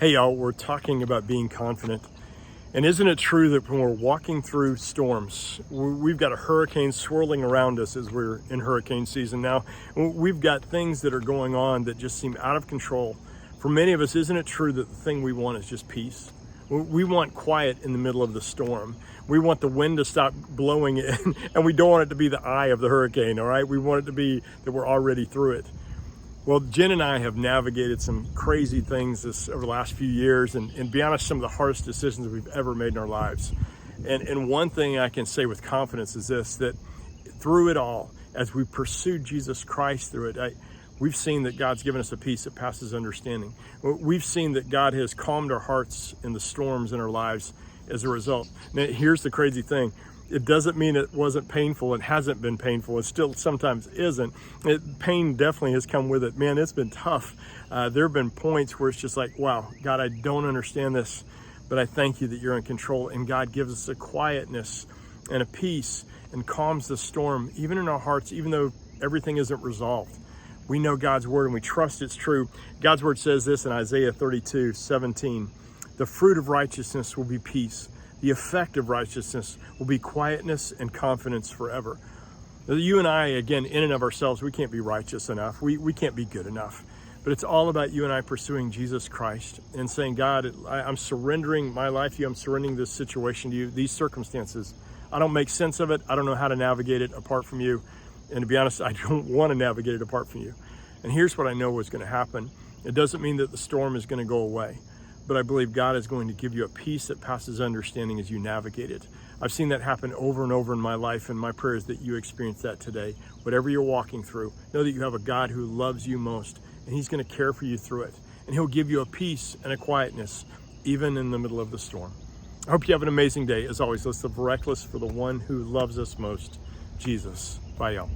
Hey y'all, we're talking about being confident. And isn't it true that when we're walking through storms, we've got a hurricane swirling around us as we're in hurricane season now. We've got things that are going on that just seem out of control. For many of us, isn't it true that the thing we want is just peace? We want quiet in the middle of the storm. We want the wind to stop blowing in, and we don't want it to be the eye of the hurricane, all right? We want it to be that we're already through it. Well, Jen and I have navigated some crazy things over the last few years, and be honest, some of the hardest decisions we've ever made in our lives. And one thing I can say with confidence is this, that through it all, as we pursued Jesus Christ through it, we've seen that God's given us a peace that passes understanding. We've seen that God has calmed our hearts in the storms in our lives as a result. Now, here's the crazy thing. It doesn't mean it wasn't painful. It hasn't been painful. It still sometimes isn't. Pain definitely has come with it. Man, it's been tough. There have been points where it's just like, wow, God, I don't understand this, but I thank you that you're in control. And God gives us a quietness and a peace and calms the storm, even in our hearts, even though everything isn't resolved. We know God's word and we trust it's true. God's word says this in Isaiah 32:17. The fruit of righteousness will be peace. The effect of righteousness will be quietness and confidence forever. You and I, again, in and of ourselves, we can't be righteous enough. We can't be good enough. But it's all about you and I pursuing Jesus Christ and saying, God, I'm surrendering my life to you. I'm surrendering this situation to you, these circumstances. I don't make sense of it. I don't know how to navigate it apart from you. And to be honest, I don't want to navigate it apart from you. And here's what I know is going to happen. It doesn't mean that the storm is going to go away, but I believe God is going to give you a peace that passes understanding as you navigate it. I've seen that happen over and over in my life, and my prayer is that you experience that today. Whatever you're walking through, know that you have a God who loves you most, and he's going to care for you through it. And he'll give you a peace and a quietness, even in the middle of the storm. I hope you have an amazing day. As always, let's live reckless for the one who loves us most, Jesus. Bye, y'all.